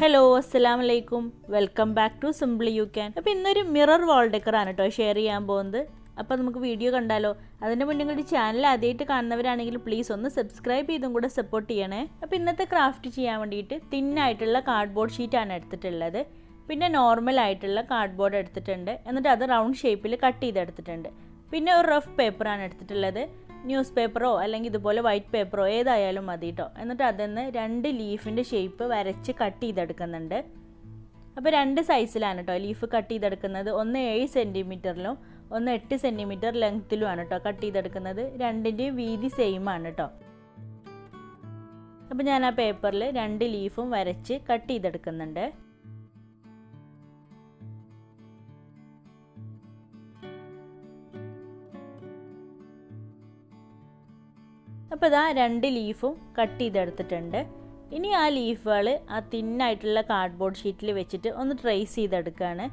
Hello അസ്സലാമു അലൈക്കും welcome back to simply you can. അപ്പോൾ ഇന്നൊരു മിറർ വാൾ ഡെക്കർ ആണ് കേട്ടോ ഷെയർ ചെയ്യാൻ പോകുന്നത്. അപ്പോൾ നമുക്ക് വീഡിയോ കണ്ടാലോ? അതിൻ്റെ മുന്നേ നിങ്ങളുടെ ചാനൽ ആദ്യമായിട്ട് കാണുന്നവരാണെങ്കിൽ പ്ലീസ് ഒന്ന് സബ്സ്ക്രൈബ് ചെയ്തും കൂടെ സപ്പോർട്ട് ചെയ്യണേ. അപ്പോൾ ഇന്നത്തെ ക്രാഫ്റ്റ് ചെയ്യാൻ വേണ്ടിയിട്ട് തിന്നായിട്ടുള്ള കാർഡ്ബോർഡ് ഷീറ്റാണ് എടുത്തിട്ടുള്ളത്. പിന്നെ നോർമൽ ആയിട്ടുള്ള കാർഡ്ബോർഡ് എടുത്തിട്ടുണ്ട്. എന്നിട്ട് അത് റൗണ്ട് ഷേപ്പിൽ കട്ട് ചെയ്തെടുത്തിട്ടുണ്ട്. പിന്നെ ഒരു റഫ് പേപ്പറാണ് എടുത്തിട്ടുള്ളത്. ന്യൂസ് പേപ്പറോ അല്ലെങ്കിൽ ഇതുപോലെ വൈറ്റ് പേപ്പറോ ഏതായാലും മതി കേട്ടോ. എന്നിട്ട് അതിന്ന് 2 ലീഫിൻ്റെ ഷേപ്പ് വരച്ച് കട്ട് ചെയ്തെടുക്കുന്നുണ്ട്. അപ്പോൾ 2 സൈസിലാണ് കേട്ടോ ലീഫ് കട്ട് ചെയ്തെടുക്കുന്നത്. ഒന്ന് 7 സെൻറ്റിമീറ്ററിലും ഒന്ന് 8 സെൻറ്റിമീറ്റർ ലെങ്ത്തിലുമാണ് കേട്ടോ കട്ട് ചെയ്തെടുക്കുന്നത്. രണ്ടിൻ്റെയും വീതി സെയിം ആണ് കേട്ടോ. അപ്പോൾ ഞാൻ ആ പേപ്പറിൽ 2 ലീഫും വരച്ച് കട്ട് ചെയ്തെടുക്കുന്നുണ്ട്. അപ്പോൾ ഇതാ 2 ലീഫും കട്ട് ചെയ്തെടുത്തിട്ടുണ്ട്. ഇനി ആ ലീഫുകൾ ആ തിന്നായിട്ടുള്ള കാർഡ്ബോർഡ് ഷീറ്റിൽ വെച്ചിട്ട് ഒന്ന് ട്രേസ് ചെയ്തെടുക്കുകയാണ്.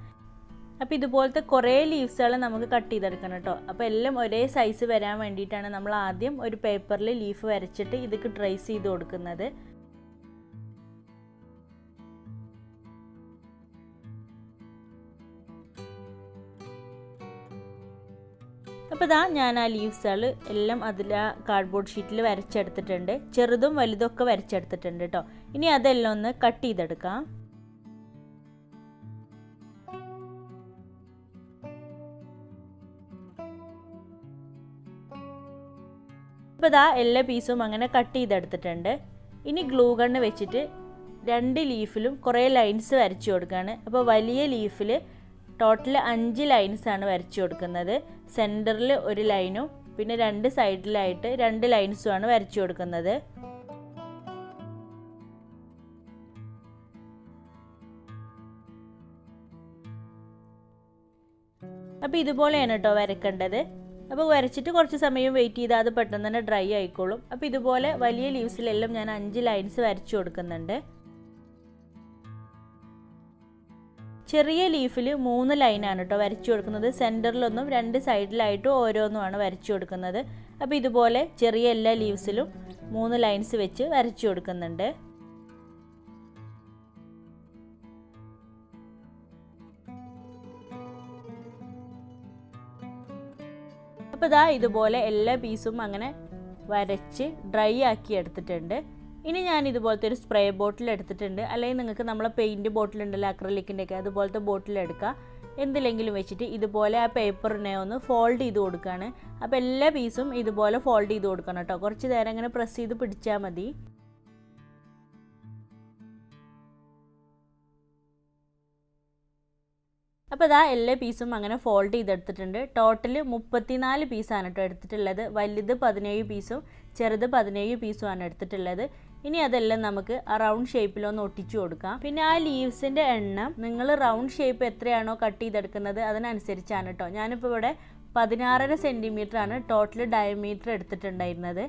അപ്പോൾ ഇതുപോലത്തെ കുറേ ലീവ്സുകൾ നമുക്ക് കട്ട് ചെയ്തെടുക്കണം കേട്ടോ. അപ്പോൾ എല്ലാം ഒരേ സൈസ് വരാൻ വേണ്ടിയിട്ടാണ് നമ്മൾ ആദ്യം ഒരു പേപ്പറിൽ ലീഫ് വരച്ചിട്ട് ഇതൊക്കെ ട്രേസ് ചെയ്ത് കൊടുക്കുന്നത്. അപ്പോൾ ഇതാ ഞാൻ ആ ലീവ്സുകൾ എല്ലാം അതിൽ ആ കാർഡ്ബോർഡ് ഷീറ്റിൽ വരച്ചെടുത്തിട്ടുണ്ട്. ചെറുതും വലുതും ഒക്കെ വരച്ചെടുത്തിട്ടുണ്ട് കേട്ടോ. ഇനി അതെല്ലാം ഒന്ന് കട്ട് ചെയ്തെടുക്കാം. അപ്പോൾ ഇതാ എല്ലാ പീസും അങ്ങനെ കട്ട് ചെയ്തെടുത്തിട്ടുണ്ട്. ഇനി ഗ്ലൂ ഗണ്ണ് വെച്ചിട്ട് 2 ലീഫിലും കുറേ ലൈൻസ് വരച്ചു കൊടുക്കുകയാണ്. അപ്പോൾ വലിയ ലീഫിൽ ടോട്ടൽ 5 ലൈൻസാണ് വരച്ചു കൊടുക്കുന്നത്. സെൻറ്ററിൽ ഒരു ലൈനും പിന്നെ 2 സൈഡിലായിട്ട് 2 ലൈൻസുമാണ് വരച്ചു കൊടുക്കുന്നത്. അപ്പോൾ ഇതുപോലെയാണ് കേട്ടോ വരക്കേണ്ടത്. അപ്പോൾ വരച്ചിട്ട് കുറച്ച് സമയം വെയിറ്റ് ചെയ്താൽ അത് പെട്ടെന്ന് തന്നെ ഡ്രൈ ആയിക്കോളും. അപ്പോൾ ഇതുപോലെ വലിയ ലീവ്സിലെല്ലാം ഞാൻ 5 ലൈൻസ് വരച്ചു കൊടുക്കുന്നുണ്ട്. ചെറിയ ലീഫിൽ 3 ലൈനാണ് കേട്ടോ വരച്ചു കൊടുക്കുന്നത്. സെൻറ്ററിലൊന്നും 2 സൈഡിലായിട്ടും ഓരോന്നുമാണ് വരച്ചു കൊടുക്കുന്നത്. അപ്പോൾ ഇതുപോലെ ചെറിയ എല്ലാ ലീവ്സിലും 3 ലൈൻസ് വെച്ച് വരച്ചു കൊടുക്കുന്നുണ്ട്. അപ്പോൾ ഇതാ ഇതുപോലെ എല്ലാ പീസും അങ്ങനെ വരച്ച് ഡ്രൈ ആക്കി എടുത്തിട്ടുണ്ട്. ഇനി ഞാൻ ഇതുപോലത്തെ ഒരു സ്പ്രേ ബോട്ടിൽ എടുത്തിട്ടുണ്ട്. അല്ലെങ്കിൽ നിങ്ങൾക്ക് നമ്മളെ പെയിൻറ്റ് ബോട്ടിൽ ഉണ്ടല്ലോ അക്രലിക്കിൻ്റെ ഒക്കെ, അതുപോലത്തെ ബോട്ടിൽ എടുക്കുക. എന്തിലെങ്കിലും വെച്ചിട്ട് ഇതുപോലെ ആ പേപ്പറിനെ ഒന്ന് ഫോൾഡ് ചെയ്ത് കൊടുക്കുകയാണ്. അപ്പോൾ എല്ലാ പീസും ഇതുപോലെ ഫോൾഡ് ചെയ്ത് കൊടുക്കണം കേട്ടോ. കുറച്ച് നേരം ഇങ്ങനെ പ്രസ് ചെയ്ത് പിടിച്ചാൽ മതി. അപ്പോൾ ഇതാ എല്ലാ പീസും അങ്ങനെ ഫോൾഡ് ചെയ്തെടുത്തിട്ടുണ്ട്. ടോട്ടൽ 34 പീസാണ് കേട്ടോ എടുത്തിട്ടുള്ളത്. വലുത് 17 പീസും ചെറുത് 17 പീസുമാണ് എടുത്തിട്ടുള്ളത്. ഇനി അതെല്ലാം നമുക്ക് ആ റൗണ്ട് ഷേപ്പിലൊന്ന് ഒട്ടിച്ചു കൊടുക്കാം. പിന്നെ ആ ലീവ്സിൻ്റെ എണ്ണം നിങ്ങൾ റൗണ്ട് ഷേപ്പ് എത്രയാണോ കട്ട് ചെയ്തെടുക്കുന്നത് അതിനനുസരിച്ചാണ് കേട്ടോ. ഞാനിപ്പോൾ ഇവിടെ 16.5 സെൻറ്റിമീറ്ററാണ് ടോട്ടൽ ഡയമീറ്റർ എടുത്തിട്ടുണ്ടായിരുന്നത്.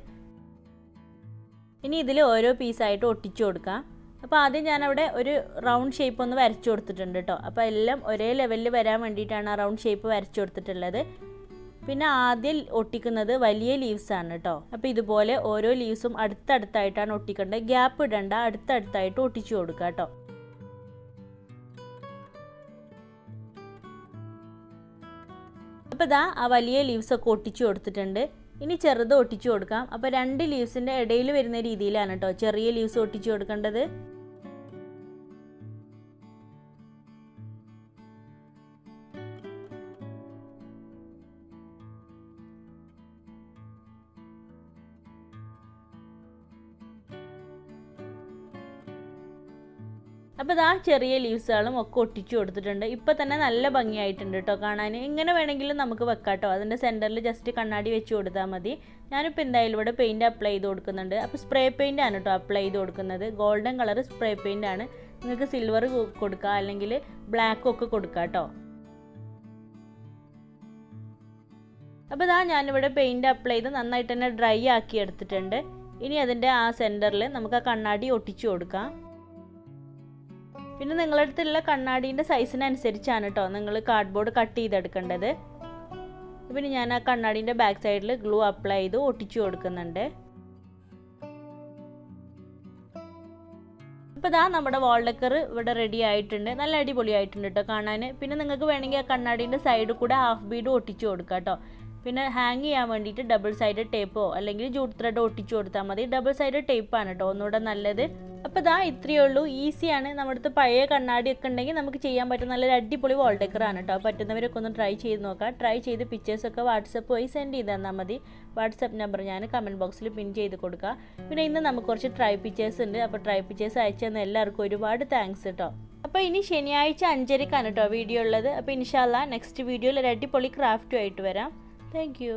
ഇനി ഇതിൽ ഓരോ പീസായിട്ട് ഒട്ടിച്ചു കൊടുക്കാം. അപ്പോൾ ആദ്യം ഞാനവിടെ ഒരു റൗണ്ട് ഷേപ്പ് ഒന്ന് വരച്ചു കൊടുത്തിട്ടുണ്ട് കേട്ടോ. അപ്പോൾ എല്ലാം ഒരേ ലെവലിൽ വരാൻ വേണ്ടിയിട്ടാണ് ആ റൗണ്ട് ഷേപ്പ് വരച്ചു കൊടുത്തിട്ടുള്ളത്. പിന്നെ ആദ്യം ഒട്ടിക്കുന്നത് വലിയ ലീവ്സാണ് കേട്ടോ. അപ്പോൾ ഇതുപോലെ ഓരോ ലീവ്സും അടുത്തടുത്തായിട്ടാണ് ഒട്ടിക്കേണ്ടത്. ഗ്യാപ്പ് ഇടണ്ട, അടുത്തടുത്തായിട്ട് ഒട്ടിച്ചു കൊടുക്കുക കേട്ടോ. അപ്പോൾ ഇതാ ആ വലിയ ലീവ്സൊക്കെ ഒട്ടിച്ചു കൊടുത്തിട്ടുണ്ട്. ഇനി ചെറുത് ഒട്ടിച്ചു കൊടുക്കാം. അപ്പോൾ 2 ലീവ്സിൻ്റെ ഇടയിൽ വരുന്ന രീതിയിലാണ് കേട്ടോ ചെറിയ ലീവ്സ് ഒട്ടിച്ചു കൊടുക്കേണ്ടത്. അപ്പോൾ ഇതാ ചെറിയ ലീവ്സുകളും ഒക്കെ ഒട്ടിച്ചു കൊടുത്തിട്ടുണ്ട്. ഇപ്പോൾ തന്നെ നല്ല ഭംഗിയായിട്ടുണ്ട് കേട്ടോ കാണാൻ. ഇങ്ങനെ വേണമെങ്കിലും നമുക്ക് വെക്കാം കേട്ടോ. അതിൻ്റെ സെൻറ്ററിൽ ജസ്റ്റ് കണ്ണാടി വെച്ച് കൊടുത്താൽ മതി. ഞാനിപ്പോൾ എന്തായാലും ഇവിടെ പെയിൻറ്റ് അപ്ലൈ ചെയ്ത് കൊടുക്കുന്നുണ്ട്. അപ്പോൾ സ്പ്രേ പെയിൻ്റ് ആണ് കേട്ടോ അപ്ലൈ ചെയ്ത് കൊടുക്കുന്നത്. ഗോൾഡൻ കളർ സ്പ്രേ പെയിൻ്റ് ആണ്. നിങ്ങൾക്ക് സിൽവർ കൊടുക്കുക അല്ലെങ്കിൽ ബ്ലാക്കും ഒക്കെ കൊടുക്കാം കേട്ടോ. അപ്പോൾ ഇതാ ഞാനിവിടെ പെയിൻറ്റ് അപ്ലൈ ചെയ്ത് നന്നായിട്ട് തന്നെ ഡ്രൈ ആക്കി എടുത്തിട്ടുണ്ട്. ഇനി അതിൻ്റെ ആ സെൻറ്ററിൽ നമുക്ക് ആ കണ്ണാടി ഒട്ടിച്ചു കൊടുക്കാം. പിന്നെ നിങ്ങളുടെ അടുത്തുള്ള കണ്ണാടീൻ്റെ സൈസിനനുസരിച്ചാണ് കേട്ടോ നിങ്ങൾ കാർഡ്ബോർഡ് കട്ട് ചെയ്തെടുക്കേണ്ടത്. പിന്നെ ഞാൻ ആ കണ്ണാടീൻ്റെ ബാക്ക് സൈഡിൽ ഗ്ലൂ അപ്ലൈ ചെയ്ത് ഒട്ടിച്ചു കൊടുക്കുന്നുണ്ട്. അപ്പോൾ ഇതാ നമ്മുടെ വാൾ ഡെക്കർ ഇവിടെ റെഡി ആയിട്ടുണ്ട്. നല്ല അടിപൊളിയായിട്ടുണ്ട് കേട്ടോ കാണാൻ. പിന്നെ നിങ്ങൾക്ക് വേണമെങ്കിൽ ആ കണ്ണാടീൻ്റെ സൈഡിൽ കൂടെ ഹാഫ് ബീഡ് ഒട്ടിച്ച് കൊടുക്കാം കേട്ടോ. പിന്നെ ഹാങ് ചെയ്യാൻ വേണ്ടിയിട്ട് ഡബിൾ സൈഡ് ടേപ്പോ അല്ലെങ്കിൽ ജൂട്ട് ത്രെഡ് ഒട്ടിച്ച് കൊടുത്താൽ മതി. ഡബിൾ സൈഡ് ടേപ്പാണ് കേട്ടോ ഒന്നുകൂടെ നല്ലത്. അപ്പോൾ ഇതാ ഇത്രയേ ഉള്ളൂ. ഈസിയാണ്. നമ്മുടെ അടുത്ത് പഴയ കണ്ണാടിയൊക്കെ ഉണ്ടെങ്കിൽ നമുക്ക് ചെയ്യാൻ പറ്റുന്ന നല്ലൊരു അടിപൊളി വാൾ ഡെക്കറാണ് കേട്ടോ. പറ്റുന്നവരൊക്കെ ഒന്ന് ട്രൈ ചെയ്ത് നോക്കാം. ട്രൈ ചെയ്ത് പിക്ചേഴ്സൊക്കെ വാട്സപ്പ് വഴി സെൻഡ് ചെയ്ത് തന്നാൽ മതി. വാട്സപ്പ് നമ്പർ ഞാൻ കമൻറ്റ് ബോക്സിൽ പിൻ ചെയ്ത് കൊടുക്കുക. പിന്നെ ഇന്ന് നമുക്ക് കുറച്ച് ട്രൈ പിക്ചേഴ്സ് ഉണ്ട്. അപ്പോൾ ട്രൈ പിക്ചേഴ്സ് അയച്ചു തന്ന എല്ലാവർക്കും ഒരുപാട് താങ്ക്സ് കേട്ടോ. അപ്പോൾ ഇനി ശനിയാഴ്ച 5:30-ക്കാണ് കേട്ടോ വീഡിയോ ഉള്ളത്. അപ്പോൾ ഇൻഷാ അല്ലാഹ് നെക്സ്റ്റ് വീഡിയോയിൽ ഒരു അടിപൊളി ക്രാഫ്റ്റും ആയിട്ട് വരാം. Thank you.